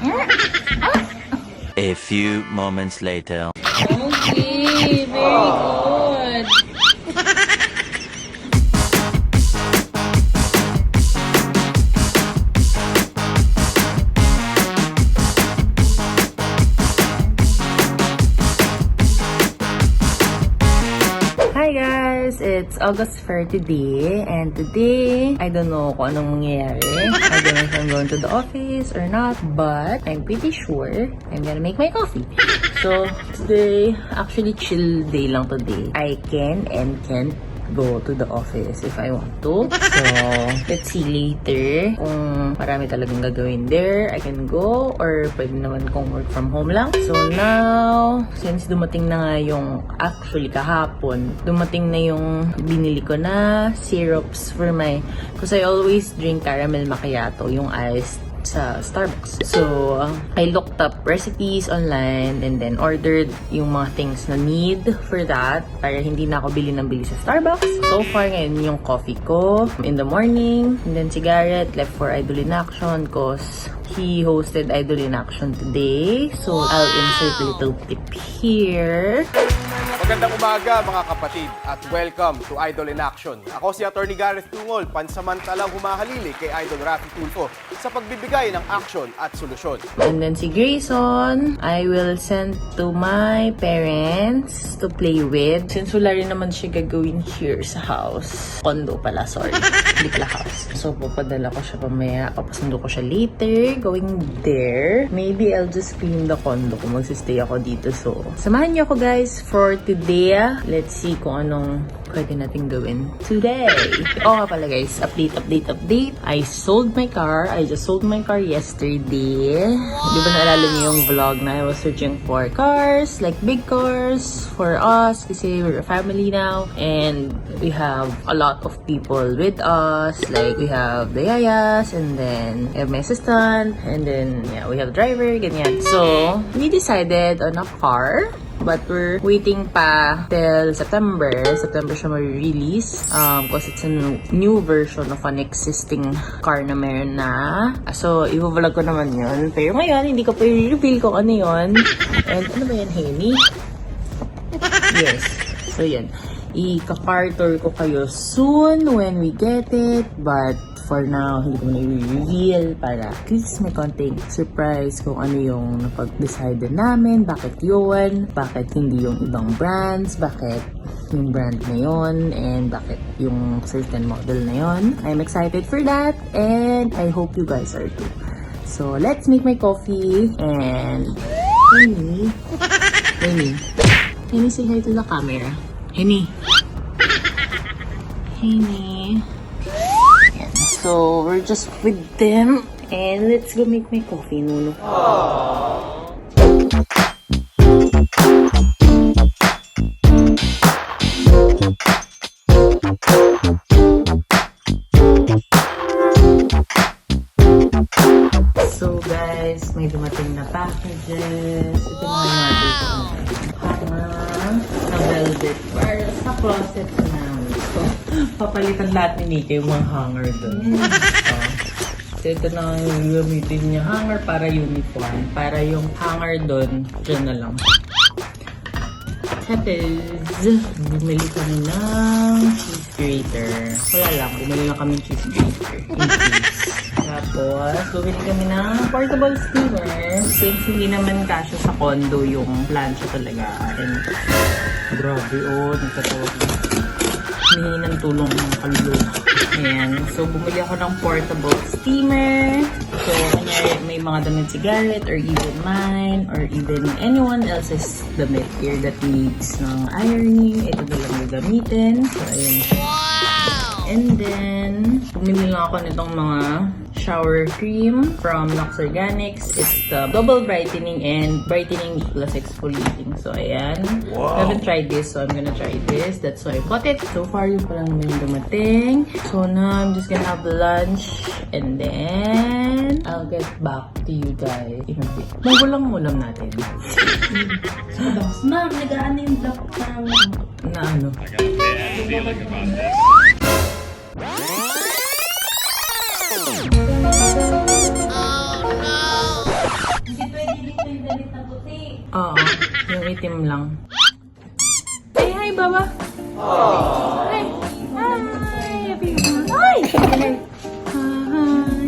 A few moments later. Okay, very good. Hi guys! It's August 4 today, and today, I don't know kung anong mangyayari. I don't know if I'm going to the office or not, but I'm pretty sure I'm gonna make my coffee. So, today, actually chill day lang today. I can and can't go to the office if I want to. So, let's see later kung marami talagang gagawin there. I can go or pwede naman kung work from home lang. So now, since dumating na nga yung, actually kahapon, dumating na yung binili ko na syrups for my, because I always drink caramel macchiato, yung iced sa Starbucks. So, I looked up recipes online and then ordered yung mga things na need for that para hindi na ako bili ng bili sa Starbucks. So far ngayon yung coffee ko in the morning, and then si Garrett left for Idol in Action cause he hosted Idol in Action today. So, I'll insert a little tip here. Magandang umaga mga kapatid at welcome to Idol in Action. Ako si Atty. Maricel Tulfo-Tungol, pansamantalang humahalili kay Idol Tulfo sa pagbibigay ng action at solusyon. And then si Grayson, I will send to my parents to play with. Since wala rin naman siya gagawin here sa house. Condo pala, sorry. Hindi pala house. So, papadala ko siya pamaya. Papasundo ko siya later. Going there. Maybe I'll just clean the condo kung magsistay ako dito. So, samahan niyo ako guys for today. Let's see kung anong pwede natin gawin today. Oo nga pala guys, update. I sold my car. I just sold my car yesterday. Di ba naalala niyo yung vlog na I was searching for cars, like big cars for us kasi we're a family now and we have a lot of people with us. Like we have the yayas and then we have my assistant and then yeah, we have the driver, ganyan. So, we decided on a car. But we're waiting pa till September. September siya ma-release. Because it's a new version of an existing car na meron na. So, i-vlog ko naman yun. Pero ngayon, hindi ko pa i-reveal kung ano yun. And ano ba yan, Henny? Yes. So, yan. I-car tour ko kayo soon when we get it. But for now, hindi ko na i-reveal para at least may konting surprise kung ano yung napag-decide namin, bakit yun, bakit hindi yung ibang brands, bakit yung brand na yun, and bakit yung certain model na yun. I'm excited for that, and I hope you guys are too. So, let's make my coffee, and Henny, say hi to the camera. Henny. So, we're just with them. And let's go make my coffee, Nuno. So, guys, may dumating na packages. Ito mga na velvet. Para sa closet na. So, papalitan lahat ni Nika yung mga hanger doon. So, ito na yung gamitin niya. Hanger para uniform. Para yung hanger doon, dyan na lang. Tapos, bumili kami ng cheese grater. Wala lang, bumili lang kami cheese grater. Tapos, bumili kami ng portable steamer. Since hindi naman kasya sa condo yung plancha talaga. And, grabe nagtatawag na. Hinihingi ng tulong ng kaluluwa. Ayan. So, bumili ako ng portable steamer. So, kanyari may mga damit si Garrett or even mine or even anyone else's damit here that needs ng ironing. Ito na lang yung gamitin. So, ayan. Wow! And then, bumili lang ako nitong mga shower cream from Lux Organics. It's the double brightening and brightening plus exfoliating. So, ayan. Wow. I haven't tried this, so I'm gonna try this. That's why I bought it. So far, yung palang naman yung dumating. So now, I'm just gonna have lunch and then I'll get back to you guys in a bit. Magulang ulam natin. Ma'am, nagaan na yung vlog na ano? I got a bad feeling about this. Oo, yung itim lang. Hey, hi, Baba! Hi! Hi! Happy birthday! Hi! Hi!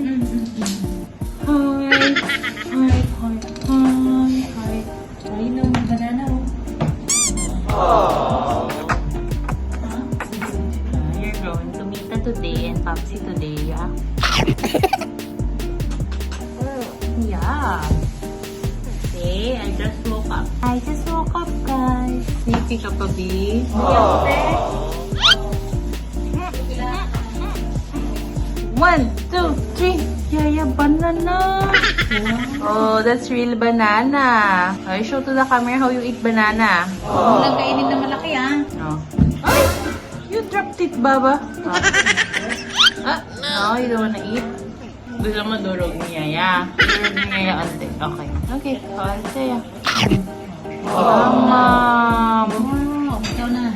You're going to meet Tita today and Popsy today, yeah? Yeah. Okay, I just woke up. Guys. Sleepy ka pa, B? One, two, three. Yaya, banana. Oh, that's real banana. Okay, show to the camera how you eat banana. Huwag lang kainin na malaki, ah. Oh. Ay! You dropped it, Baba. No, you don't wanna eat? Gusto mo durog ni Yaya. Durog ni Yaya ante. Okay. Okay, ante ya. Mama. Oh, ikaw na.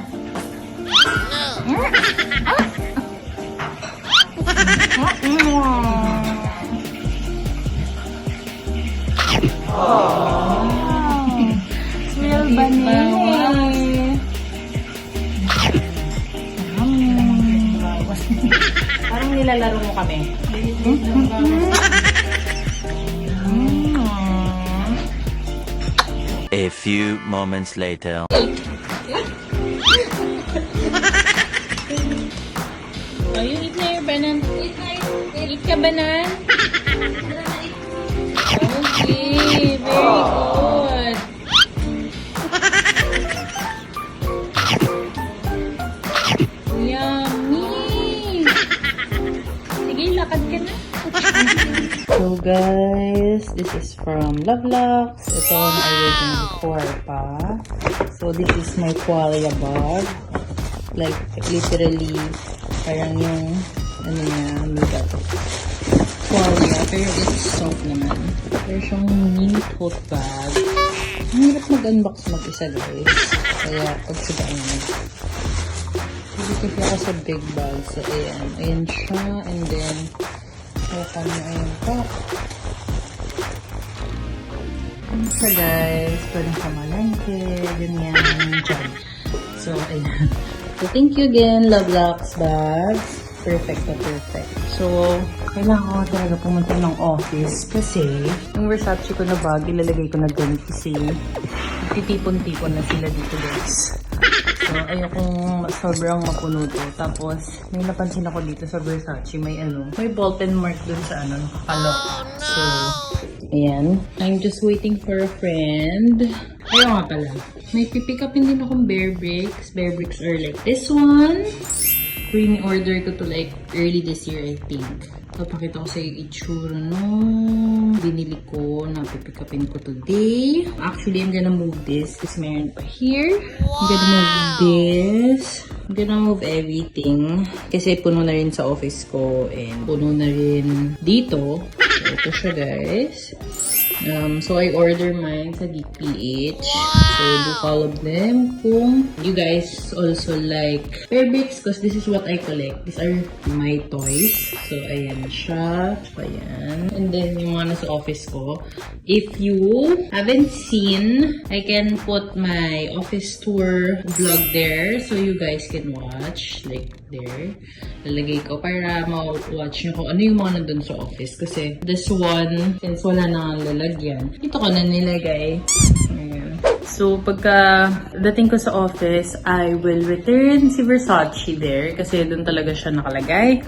Real banana. Parang nilalaro mo kami. A few moments later. Oh, you eat na your banana. Eat ka banana. Okay, very good. Yummy. Sige, lakad ka na. So guys, this is from Lovelocks. Ito ang original before pa. So this is my qualia bag. Like literally parang yung ano niya, makeup. Qualia, pero it's soft naman. Pero siyang mini tote bag. Ang hirap mag-unbox mag-isa guys. Kaya pagsigaan mo. Hindi kasi ako sa big bag. So ayan. Ayan siya. And then open mo ayan pa. Ano siya guys? Pwede sa malengke. Ganyan. Diyan. So ayan. So thank you again, Lovelocks bags. Perfect na perfect. So, kailangan ko talaga pumunta ng office kasi yung Versace ko na bag, ilalagay ko na doon kasi titipon-tipon na sila dito guys. So, ayokong sobrang mapuno to. Tapos, may napansin ako dito sa Versace, may ballpen mark doon sa nakakalok. So, ayan. I'm just waiting for a friend. Ayaw nga pala. May pipick upin din akong Bear Bricks. Bear Bricks are like this one. Pre-order ko to like early this year, I think. Papakita ko sa yung itsura nung binili ko na pipick upin ko today. Actually, I'm gonna move this kasi meron pa here. I'm gonna move this. I'm gonna move everything kasi puno na rin sa office ko and puno na rin dito. So, ito siya guys. So I order mine sa DPH. So do follow them kung you guys also like Bear Bricks because this is what I collect. These are my toys. So ayan siya. Ayan. And then yung mga nasa office ko. If you haven't seen, I can put my office tour vlog there so you guys can watch. Like there. Lalagay ko para ma-watch nyo kung ano yung mga nandun sa office. Kasi this one, since wala na ang lalagyan, dito ko na nilagay. Ayan. So, pagka dating ko sa office, I will return si Versace there kasi doon talaga siya nakalagay.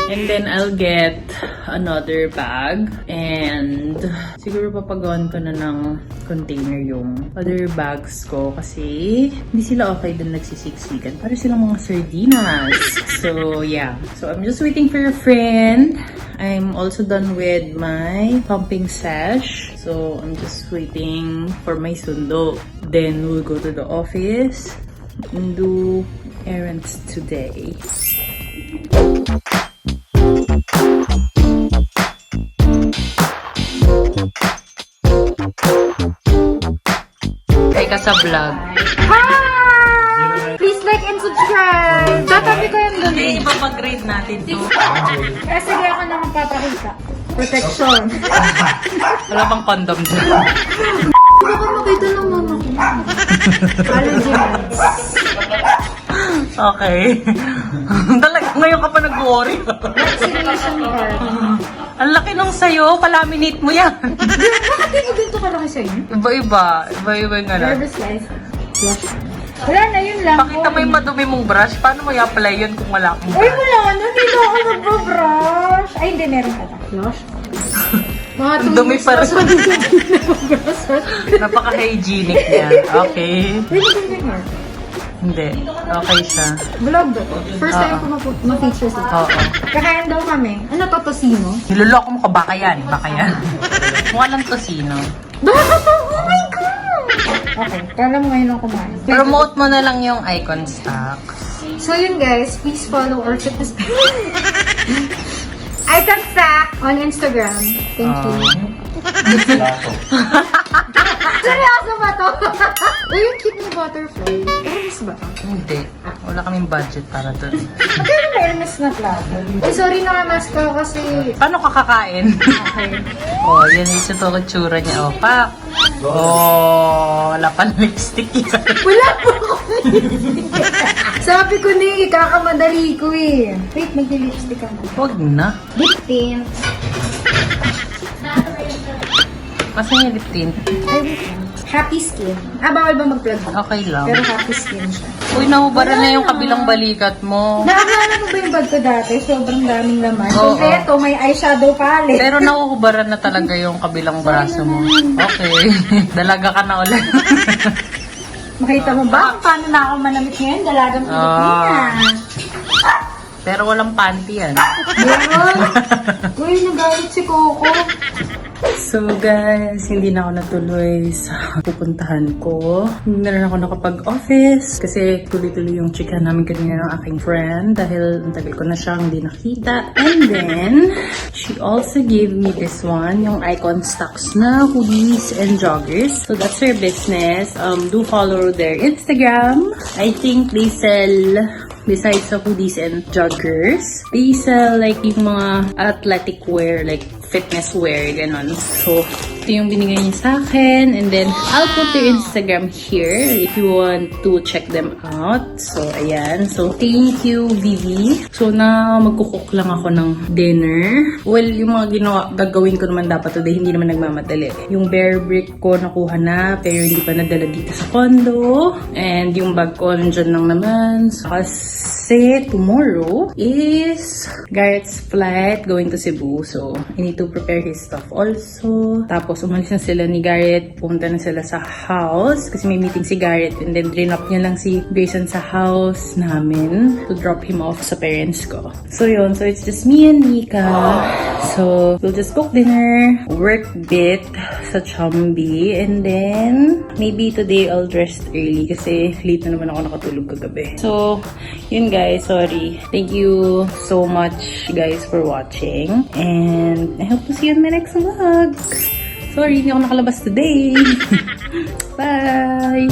And then, I'll get another bag. And siguro papagawan ko na ng container yung other bags ko kasi hindi sila okay doon nagsisiksikan. Para silang mga sardinas. So, yeah. So, I'm just waiting for a friend. I'm also done with my pumping sesh. So, I'm just waiting for my sundo. Then, we'll go to the office and do errands today. Hi ka sa vlog. Hi! Please like and subscribe! Tatabi ko yung doon. Hindi, ipapag-grade natin to. Kasi di ako nang papakita. Protection. Wala pang condom dyan. Hindi ko makita ng mama Allergy na. Okay. Talaga, ngayon ka pa nag-worry. Vaccination card. Ang laki nung sayo, palaminate mo yan. Bakit di mo ganito kalaki sa'yo? Iba-iba. Iba-iba nga lang. Nervous life. Wala na, yun lang. Pakita mo yung madumi mong brush. Paano mo i-apply yun kung wala akong Uy, brush? wala na. Dito ako nagbabrush. Ay, hindi. Meron ka na. Flush? Mga Dumi pa rin. Nagbabrush. Napaka-hygienic niya. Okay. Uy, hindi yung hair. Hindi. Okay siya. Vlog ba to? First time ko ma-feature sa Oo. Kakain daw kami. Ano to, tosino? Niloloko mo ka, baka yan. Baka yan. Mukha lang tosino. Baka to! Oh my God! Okay, kala mo ngayon lang kumain. Promote mo na lang yung icon stock. So yun guys, please follow our fitness Icon Stack on Instagram. Thank you. Seryoso ba to? Uy, yung cute na butterfly. Earnest ba to? Hindi. Wala kaming budget para doon. Magkano na earnest na plato? Ay, sorry nakamask ko kasi... Paano ka kakain? Okay. Oh, yan yung ito tsura niya. Oh, pak. Oh, wala pang lipstick yan. Wala po ako lipstick. Sabi ko na kakamadali ko eh. Wait, mag-lipstick ako. Huwag na. Lip tint. Masan yung lip tint? Ay, wait lang. Happy skin. Ah, bawal ba mag-plug? Okay lang. Pero happy skin siya. Uy, nahubaran na yung kabilang balikat mo. Naalala mo ba yung bag ko dati? Sobrang daming laman. Oo. Kompleto, may eyeshadow palette. Pero nahuhubaran na talaga yung kabilang braso mo. Okay. Dalaga ka na ulit. Makita mo ba kung paano na ako manamit ngayon? Dalagang Pilipinas. Pero walang panty yan. Meron. Uy, nagalit si Coco. So guys, hindi na ako natuloy sa pupuntahan ko. Hindi na rin ako nakapag-office kasi tuloy-tuloy yung chika namin kanina ng aking friend dahil ang tagal ko na siyang hindi nakita. And then, she also gave me this one, yung icon stocks na hoodies and joggers. So that's her business. Do follow their Instagram. I think they sell... Besides sa hoodies and joggers, they sell like yung mga athletic wear, like fitness wear, ganon. So, ito yung binigay niya sa akin. And then, I'll put their Instagram here if you want to check them out. So, ayan. So, thank you, Vivi. So, magkukook lang ako ng dinner. Well, yung mga gagawin ko naman dapat today, hindi naman nagmamadali. Yung bear brick ko nakuha na, pero hindi pa nadala dito sa condo. And yung bag ko, nandyan lang naman. So, kasi tomorrow is Garrett's flight going to Cebu. So, I need to prepare his stuff also. Tapos, umalis na sila ni Garrett. Pumunta na sila sa house kasi may meeting si Garrett. And then, drop niya lang si Grayson sa house namin to drop him off sa parents ko. So, yun. So, it's just me and Mika. So, we'll just cook dinner, work bit sa Chumbi. And then, maybe today I'll rest early kasi late na naman ako nakatulog kagabi. So, yun guys. Sorry. Thank you so much guys for watching. And I hope to see you in my next vlog. Sorry, hindi ako nakalabas today. Bye!